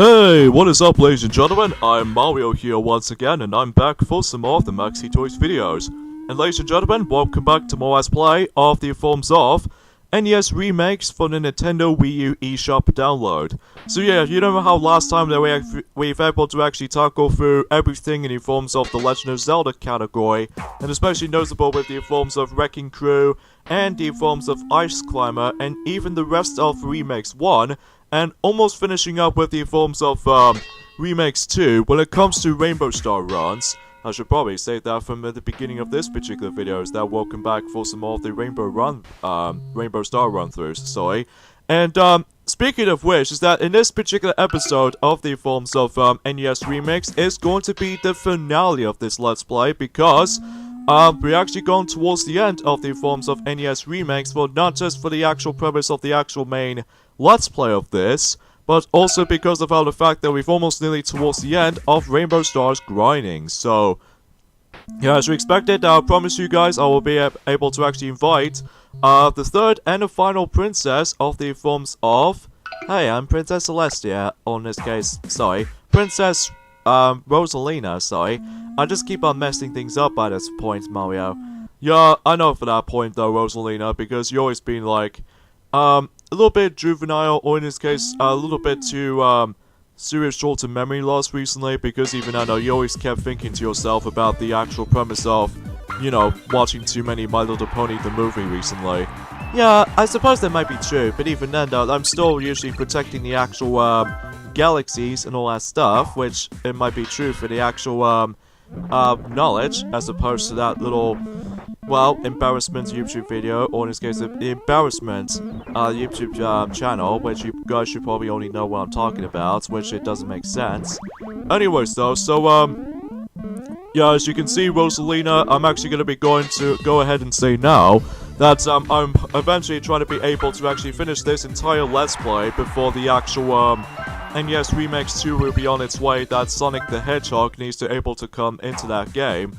Hey, what is up ladies and gentlemen, I'm Mario here once again and I'm back for some more of the Maxi Toys videos. And ladies and gentlemen, welcome back to more Let's Play of the forms of NES remakes for the Nintendo Wii U eShop download. So yeah, you know how last time that we've able to actually tackle through everything in the forms of the Legend of Zelda category, and especially notable with the forms of Wrecking Crew and the forms of Ice Climber and even the rest of Remakes 1, and almost finishing up with the forms of Remakes 2 when it comes to Rainbow Star runs. I should probably say that from the beginning of this particular video is that welcome back for some more of the Rainbow Star run-throughs, sorry. And speaking of which, is that in this particular episode of the forms of NES Remix is going to be the finale of this Let's Play, because we're actually going towards the end of the forms of NES Remakes, well, not just for the actual purpose of the actual main Let's Play of this, but also because of how the fact that we've almost nearly towards the end of Rainbow Star's grinding. So, yeah, as we expected, I promise you guys I will be able to actually invite the third and the final princess of the forms of... Hey, I'm Princess Celestia, or in this case, sorry, Princess Rosalina, sorry. I just keep on messing things up by this point, Mario. Yeah, I know for that point though, Rosalina, because you've always been like, a little bit juvenile, or in this case, a little bit too, serious short-term memory loss recently, because even I know you always kept thinking to yourself about the actual premise of, you know, watching too many My Little Pony the movie recently. Yeah, I suppose that might be true, but even then though, I'm still usually protecting the actual, galaxies and all that stuff, which it might be true for the actual, knowledge, as opposed to that little, well, embarrassment YouTube video, or in this case, the embarrassment YouTube channel, which you guys should probably only know what I'm talking about, which it doesn't make sense. Anyways, though, so, yeah, as you can see, Rosalina, I'm actually going to be going to go ahead and say now that, I'm eventually trying to be able to actually finish this entire Let's Play before the actual, NES Remix 2 will be on its way, that Sonic the Hedgehog needs to able to come into that game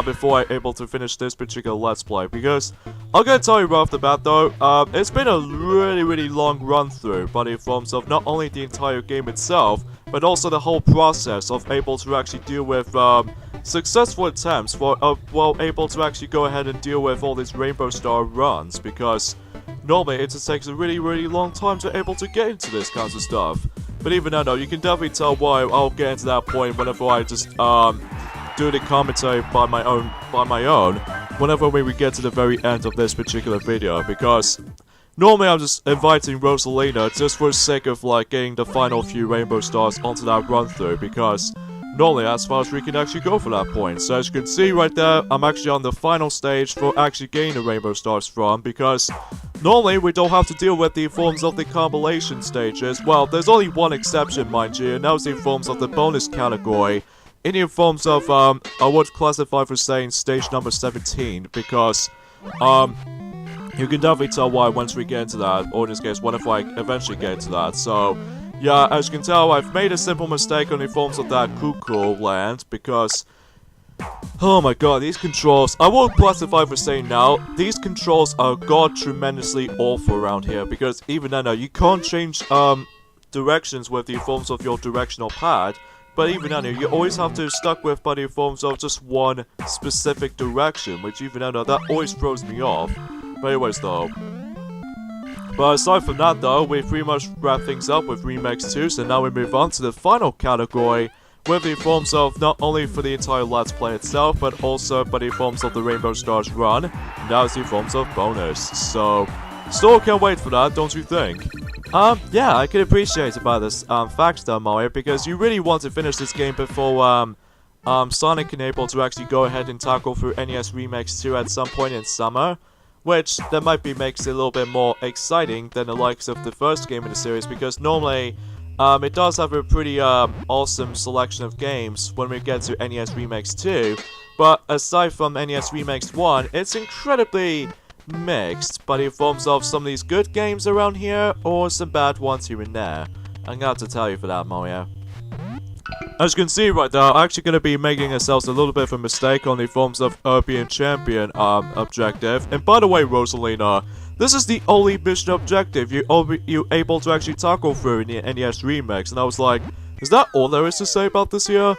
before I'm able to finish this particular Let's Play, because I'm gonna tell you right off the bat though, it's been a really long run through, but in forms of not only the entire game itself, but also the whole process of able to actually deal with successful attempts for, well, able to actually go ahead and deal with all these Rainbow Star runs, because normally it just takes a really long time to able to get into this kinds of stuff. But even now, you can definitely tell why I'll get into that point whenever I just do the commentary by my own, whenever we get to the very end of this particular video, because normally I'm just inviting Rosalina just for the sake of like getting the final few Rainbow Stars onto that run through, because normally that's as far as we can actually go for that point. So as you can see right there, I'm actually on the final stage for actually getting the Rainbow Stars from, because normally we don't have to deal with the forms of the compilation stages. Well, there's only one exception, mind you, and that was the forms of the bonus category. In the forms of, I would classify for saying stage number 17, because, you can definitely tell why once we get into that, or in this case, whenever I eventually get into that. So, yeah, as you can tell, I've made a simple mistake on the forms of that Cuckoo land, because, oh my god, these controls, I won't classify for saying now, these controls are god tremendously awful around here, because even then, you can't change, directions with the forms of your directional pad, but even then, you always have to stuck with by the forms of just one specific direction, which even then, that always throws me off. But anyways, though. But aside from that, though, we've pretty much wrapped things up with Remakes 2, so now we move on to the final category, with the forms of not only for the entire Let's Play itself, but also by the forms of the Rainbow Stars run, and that is the forms of bonus. So, still can't wait for that, don't you think? Yeah, I can appreciate about this, fact though, Mario, because you really want to finish this game before, Sonic can able to actually go ahead and tackle through NES Remakes 2 at some point in summer, which that might be makes it a little bit more exciting than the likes of the first game in the series, because normally, it does have a pretty, awesome selection of games when we get to NES Remakes 2, but aside from NES Remakes 1, it's incredibly mixed, but in forms of some of these good games around here, or some bad ones here and there. I'm gonna have to tell you for that, Mario. As you can see right there, I'm actually gonna be making ourselves a little bit of a mistake on the forms of European Champion, objective. And by the way, Rosalina, this is the only mission objective you able to actually tackle through in the NES Remix, and I was like, Is that all there is to say about this here?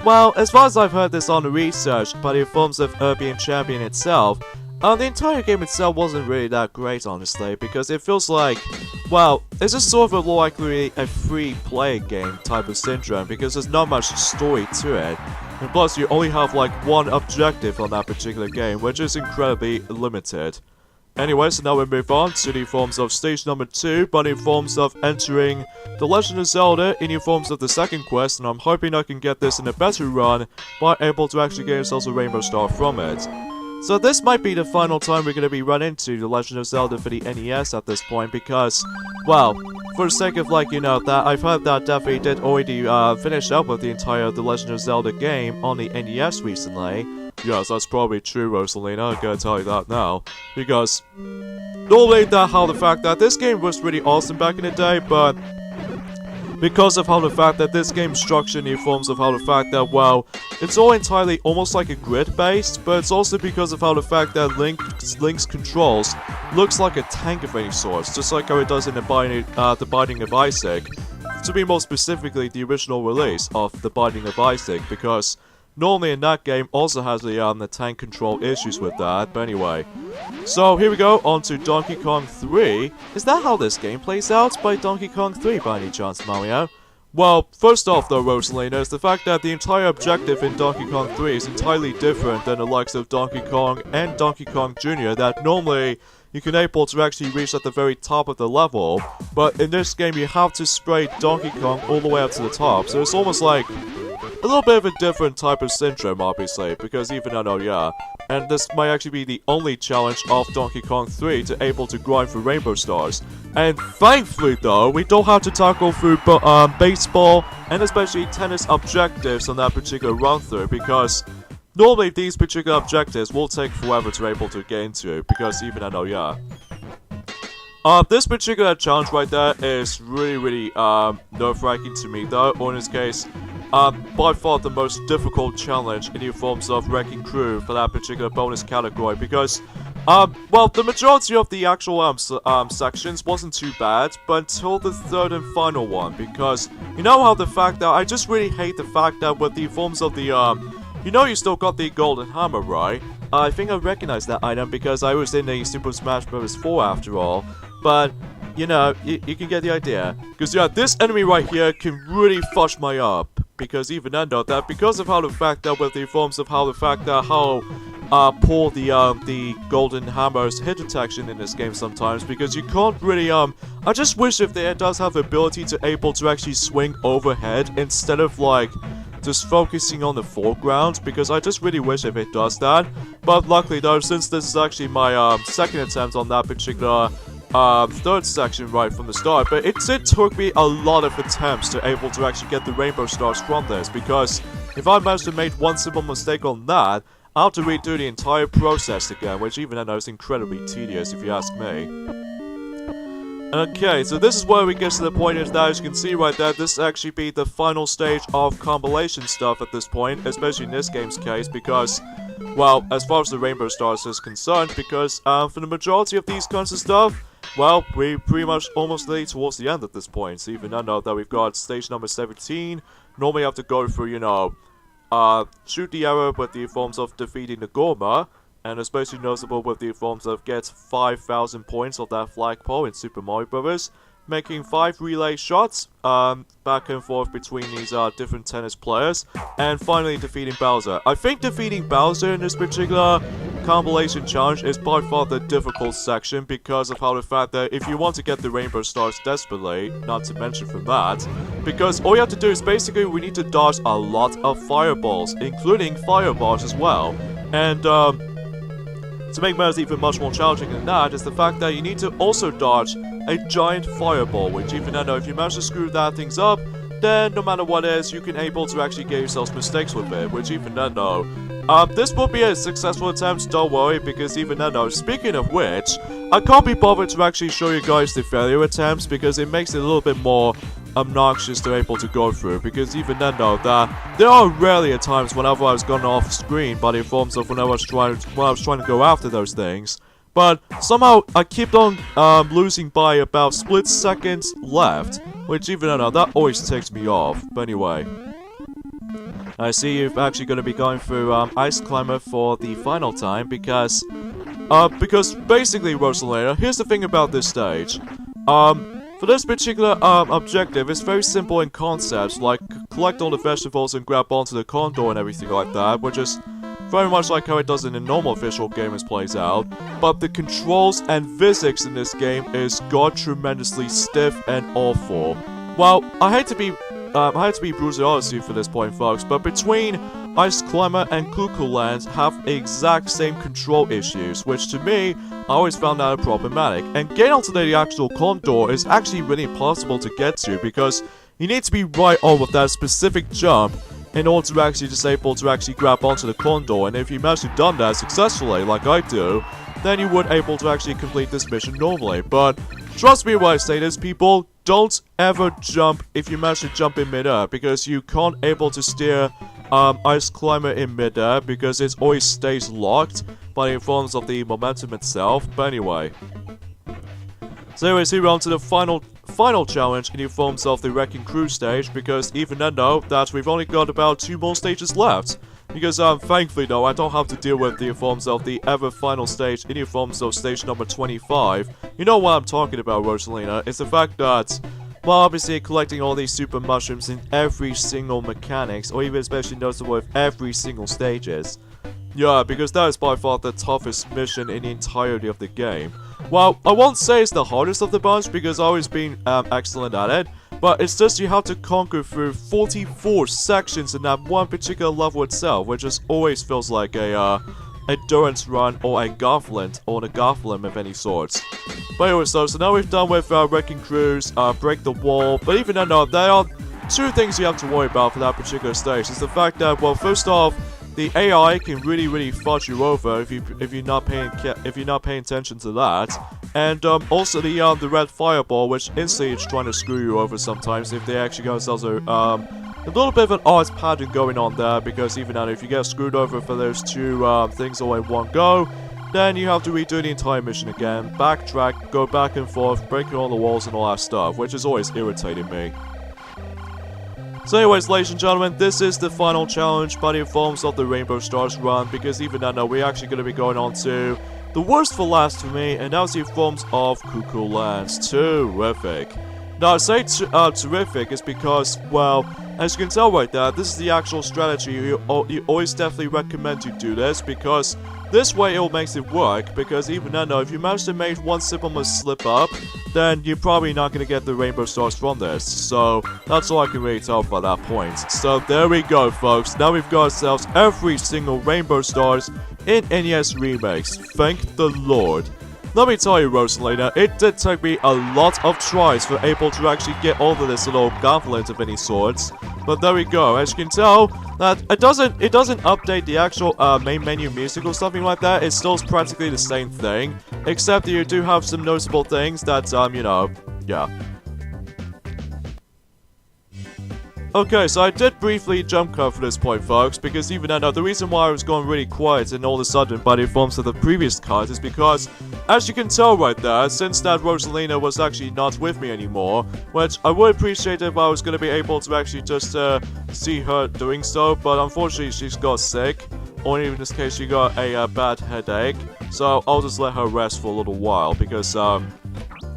Well, as far as I've heard this on the research by the forms of Urbian Champion itself, the entire game itself wasn't really that great, honestly, because it feels like, well, it's just sort of likely a free-play game type of syndrome, because there's not much story to it, and plus you only have like one objective on that particular game, which is incredibly limited. Anyway, so now we move on to the forms of stage number 2, but in forms of entering The Legend of Zelda in the forms of the second quest, and I'm hoping I can get this in a better run by able to actually get ourselves a Rainbow Star from it. So this might be the final time we're going to be run into The Legend of Zelda for the NES at this point, because, well, for the sake of, like, you know, that I've heard that definitely did already finish up with the entire The Legend of Zelda game on the NES recently. Yes, that's probably true, Rosalina, I'm gonna tell you that now. Because, not only that how the fact that this game was really awesome back in the day, but because of how the fact that this game's structured in forms of how the fact that, well, it's all entirely almost like a grid based, but it's also because of how the fact that Link's controls looks like a tank of any sort, just like how it does in the Binding of Isaac. To be more specifically, the original release of the Binding of Isaac, because normally in that game also has the tank control issues with that, but anyway. So here we go, on to Donkey Kong 3. Is that how this game plays out by Donkey Kong 3 by any chance, Mario? Well, first off though, Rosalina, is the fact that the entire objective in Donkey Kong 3 is entirely different than the likes of Donkey Kong and Donkey Kong Jr. that normally you can able to actually reach at the very top of the level, but in this game you have to spray Donkey Kong all the way up to the top, so it's almost like a little bit of a different type of syndrome, obviously, because even I know, yeah, and this might actually be the only challenge of Donkey Kong 3 to able to grind for Rainbow Stars. And thankfully, though, we don't have to tackle through baseball and especially tennis objectives on that particular run-through, because normally these particular objectives will take forever to able to get into, because even I know, yeah. This particular challenge right there is really nerve-wracking to me, though, or in this case, by far the most difficult challenge in the forms of Wrecking Crew for that particular bonus category, because, well, the majority of the actual, sections wasn't too bad, but until the third and final one, because, you know how the fact that, I just really hate the fact that with the forms of the, you know you still got the golden hammer, right? I think I recognize that item because I was in the Super Smash Bros. 4 after all, but, you know, you can get the idea. Because, yeah, this enemy right here can really fudge my up. Because even then, though, that because of how the fact that with the forms of how the fact that how poor the golden hammer's hit detection in this game sometimes, because you can't really I just wish if it does have the ability to able to actually swing overhead instead of like just focusing on the foreground, because I just really wish if it does that. But luckily though, since this is actually my second attempt on that particular third section right from the start, but it took me a lot of attempts to able to actually get the Rainbow Stars from this, because if I managed to make one simple mistake on that, I'll have to redo the entire process again, which even I know is incredibly tedious if you ask me. Okay, so this is where we get to the point is that, as you can see right there, this actually be the final stage of compilation stuff at this point, especially in this game's case, because, well, as far as the Rainbow Stars is concerned, because for the majority of these kinds of stuff, well, we pretty much almost lead towards the end at this point. So even I know that we've got stage number 17. Normally you have to go through, you know, shoot the arrow with the forms of defeating the Gorma, and especially noticeable with the forms of get 5,000 points of that flagpole in Super Mario Bros., making 5 relay shots back and forth between these different tennis players, and finally defeating Bowser. I think defeating Bowser in this particular compilation challenge is by far the difficult section, because of how the fact that if you want to get the Rainbow Stars desperately, not to mention from that, because all you have to do is basically we need to dodge a lot of fireballs, including fireballs as well, and to make matters even much more challenging than that is the fact that you need to also dodge a giant fireball, which even I know if you manage to screw that things up, then no matter what it is, you can able to actually get yourselves mistakes with it, which even then though, this will be a successful attempt, don't worry, because even then though, speaking of which, I can't be bothered to actually show you guys the failure attempts, because it makes it a little bit more obnoxious to able to go through, because even then though, that there are rarely at times whenever I was gone off screen by the forms of when I was trying to go after those things, but somehow I kept on losing by about split seconds left which even though that always takes me off. But anyway, I see you're actually going to be going through Ice Climber for the final time because basically, Rosalina, here's the thing about this stage. For this particular objective, it's very simple in concepts, like collect all the vegetables and grab onto the condor and everything like that, which is very much like how it does in a normal visual game as plays out. But the controls and physics in this game is god tremendously stiff and awful. Well, I hate to be brutally honest with you for this point, folks, but between Ice Climber and Cuckoo Land have exact same control issues, which to me, I always found that problematic. And getting onto the actual condor is actually really impossible to get to because you need to be right on with that specific jump in order to actually grab onto the condor. And if you manage to done that successfully, like I do, then you would able to actually complete this mission normally. But trust me when I say this, people, don't ever jump if you manage to jump in midair, because you can't able to steer Ice Climber in midair because it always stays locked by the influence of the momentum itself. But anyway, so anyways, here we're on to the final challenge in the forms of the Wrecking Crew stage, because even then though that we've only got about 2 more stages left. Because thankfully though, I don't have to deal with the forms of the ever final stage in the forms of stage number 25. You know what I'm talking about, Rosalina. It's the fact that, well, obviously collecting all these super mushrooms in every single mechanics, or even especially noticeable with every single stages. Yeah, because that is by far the toughest mission in the entirety of the game. Well, I won't say it's the hardest of the bunch because I've always been excellent at it, but it's just you have to conquer through 44 sections in that one particular level itself, which just always feels like a endurance run or a Garthland or a Garthland of any sorts. But anyway, so now we've done with Wrecking Crews, Break the Wall, but even then, there are 2 things you have to worry about for that particular stage. It's the fact that, well, first off, the AI can really fudge you over if you're not paying attention to that, and also the red fireball, which instantly is trying to screw you over sometimes if they actually got themselves a little bit of an odd pattern going on there, because even now if you get screwed over for those 2 things all in one go, then you have to redo the entire mission again, backtrack, go back and forth, breaking all the walls and all that stuff, which is always irritating me. So anyways, ladies and gentlemen, this is the final challenge by the forms of the Rainbow Stars run, because even now we're actually going to be going on to the worst for last for me, and that's the forms of Cuckoo Lands. Terrific. Now I say terrific is because, well, as you can tell right there, this is the actual strategy. You always definitely recommend you do this, because this way it makes it work, because even then though, if you manage to make one simple slip up, then you're probably not going to get the Rainbow Stars from this. So that's all I can really tell by that point. So there we go, folks. Now we've got ourselves every single Rainbow Stars in NES remakes. Thank the Lord. Let me tell you, Rosalina, it did take me a lot of tries for able to actually get all of this little gauntlet of any sorts. But there we go. As you can tell, that it doesn't update the actual main menu music or something like that. It's still practically the same thing, except that you do have some noticeable things that you know, yeah. Okay, so I did briefly jump cut for this point, folks, because even then, the reason why I was going really quiet and all of a sudden by the forms of the previous cut is because, as you can tell right there, since that Rosalina was actually not with me anymore, which I would appreciate if I was going to be able to actually just see her doing so, but unfortunately she's got sick, or even in this case she got a bad headache, so I'll just let her rest for a little while, because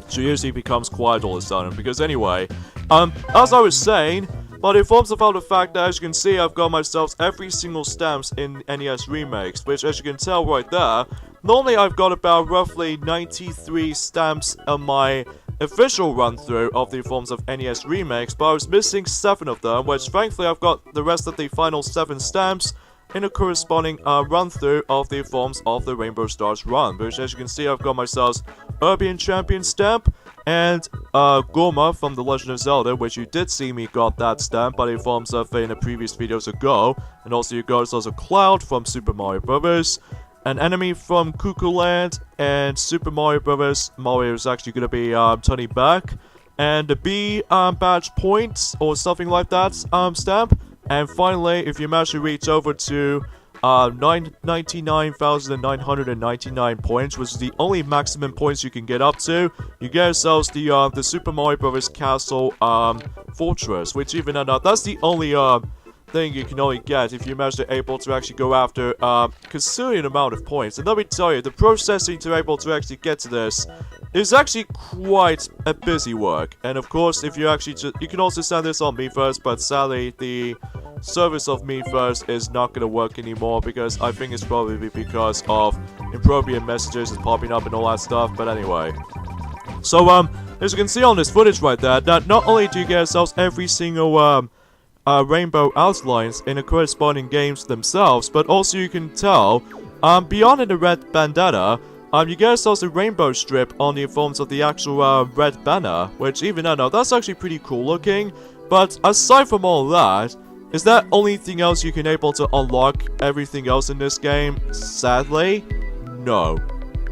she usually becomes quiet all of a sudden, because anyway, as I was saying, but it forms about the fact that, as you can see, I've got myself every single stamps in NES remakes, which, as you can tell right there, normally I've got about roughly 93 stamps on my official run-through of the forms of NES remakes, but I was missing 7 of them, which thankfully I've got the rest of the final 7 stamps in a corresponding run-through of the forms of the Rainbow Stars run, which, as you can see, I've got myself Urban Champion stamp, and Gorma from The Legend of Zelda, which you did see me got that stamp by the forms of in the previous videos ago, and also you got also Cloud from Super Mario Bros., an enemy from Cuckoo Land, and Super Mario Bros. Mario is actually going to be turning back, and the B badge points, or something like that, stamp, and finally, if you manage to reach over to 99,999 points, which is the only maximum points you can get up to. You get yourselves the Super Mario Bros. Castle Fortress, which even that's the only thing you can only get if you manage to able to actually go after considerable amount of points. And let me tell you, the processing to able to actually get to this is actually quite a busy work. And of course, if you actually you can also send this on Miiverse, but sadly the service of Miiverse is not gonna work anymore because I think it's probably because of inappropriate messages is popping up and all that stuff. But anyway, so as you can see on this footage right there, that not only do you get yourselves every single rainbow outlines in the corresponding games themselves, but also you can tell beyond in the red bandana, you get yourselves a rainbow strip on the forms of the actual red banner, which even though that's actually pretty cool looking. But aside from all that, is that only thing else you can able to unlock everything else in this game? Sadly, no.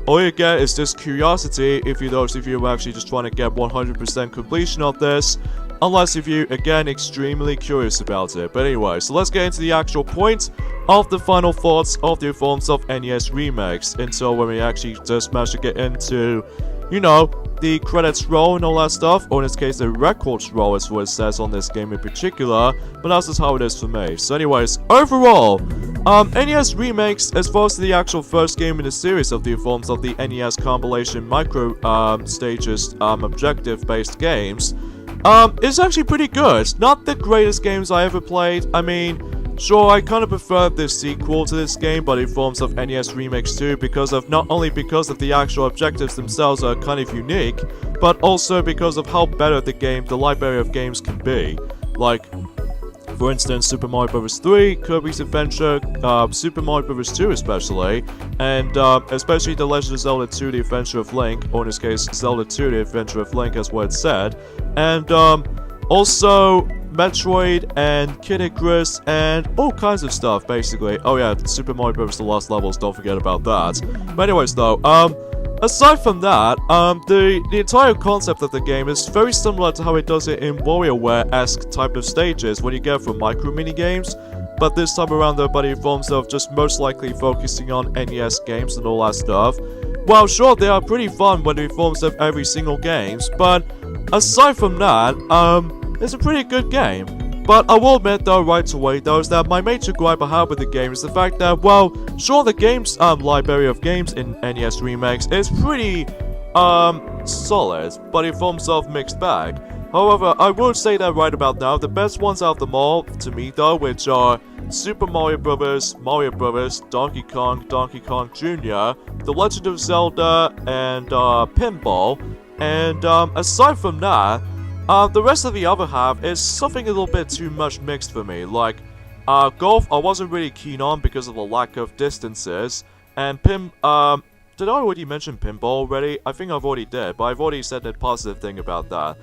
All you get is just curiosity if you are actually just trying to get 100% completion of this. Unless if you, again, extremely curious about it. But anyway, so let's get into the actual point of the final thoughts of the forms of NES remakes. Until when we actually just manage to get into, you know, the credits roll and all that stuff. Or in this case, the records roll is what it says on this game in particular. But that's just how it is for me. So anyways, overall, NES remakes, as far as the actual first game in the series of the forms of the NES compilation micro stages objective-based games, it's actually pretty good. Not the greatest games I ever played. I mean, sure, I kind of prefer the sequel to this game, but in forms of NES remakes too, because of not only because of the actual objectives themselves are kind of unique, but also because of how better the library of games can be. Like, for instance, Super Mario Bros. 3, Kirby's Adventure, Super Mario Bros. 2 especially, and especially The Legend of Zelda 2, The Adventure of Link, or in this case, Zelda 2, The Adventure of Link, as what it said, and also Metroid and Kid Icarus and all kinds of stuff, basically. Oh yeah, Super Mario Bros. The Lost Levels, don't forget about that. But anyways though, aside from that, the entire concept of the game is very similar to how it does it in WarioWare-esque type of stages when you get from micro mini-games, but this time around though, but in forms of just most likely focusing on NES games and all that stuff. Well, sure, they are pretty fun when in forms of every single games, but aside from that, it's a pretty good game. But I will admit though right away though is that my major gripe I have with the game is the fact that, well, sure, the game's library of games in NES remakes is pretty solid, but in forms of mixed bag. However, I will say that right about now, the best ones out of them all, to me though, which are Super Mario Bros., Donkey Kong Jr., The Legend of Zelda, and Pinball. And aside from that, the rest of the other half is something a little bit too much mixed for me. Like, golf I wasn't really keen on because of the lack of distances, and did I already mention pinball already? I think I've already did, but I've already said a positive thing about that.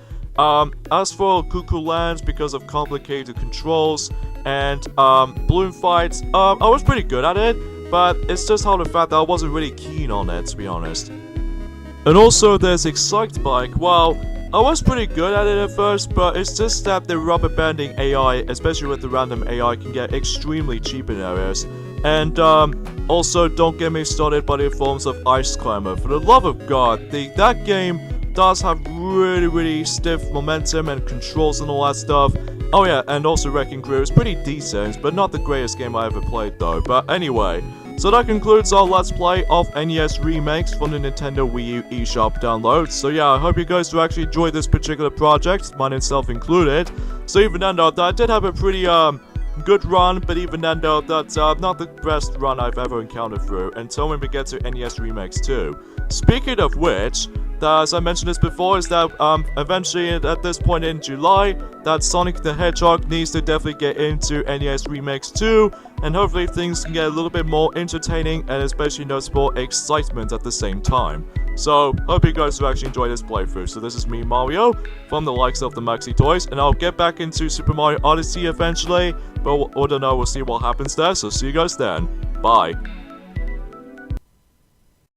As for Cuckoo Lands, because of complicated controls, and balloon fights, I was pretty good at it, but it's just how the fact that I wasn't really keen on it, to be honest. And also there's Excite Bike. Well, I was pretty good at it at first, but it's just that the rubber banding AI, especially with the random AI, can get extremely cheap in areas. And also don't get me started by the forms of Ice Climber. For the love of God, that game does have really stiff momentum and controls and all that stuff. Oh yeah, and also Wrecking Crew is pretty decent, but not the greatest game I ever played though. But anyway, so that concludes our Let's Play of NES remakes from the Nintendo Wii U eShop download. So yeah, I hope you guys do actually enjoy this particular project, mine itself included. So even then though, I did have a pretty good run, but even then though, that's not the best run I've ever encountered through, until when we get to NES remakes too. Speaking of which, as I mentioned this before, is that eventually at this point in July, that Sonic the Hedgehog needs to definitely get into NES remakes too, and hopefully things can get a little bit more entertaining and especially noticeable excitement at the same time. So, hope you guys will actually enjoy this playthrough. So this is me, Mario, from the likes of the Maxi Toys, and I'll get back into Super Mario Odyssey eventually, but I don't know, we'll see what happens there, so see you guys then. Bye.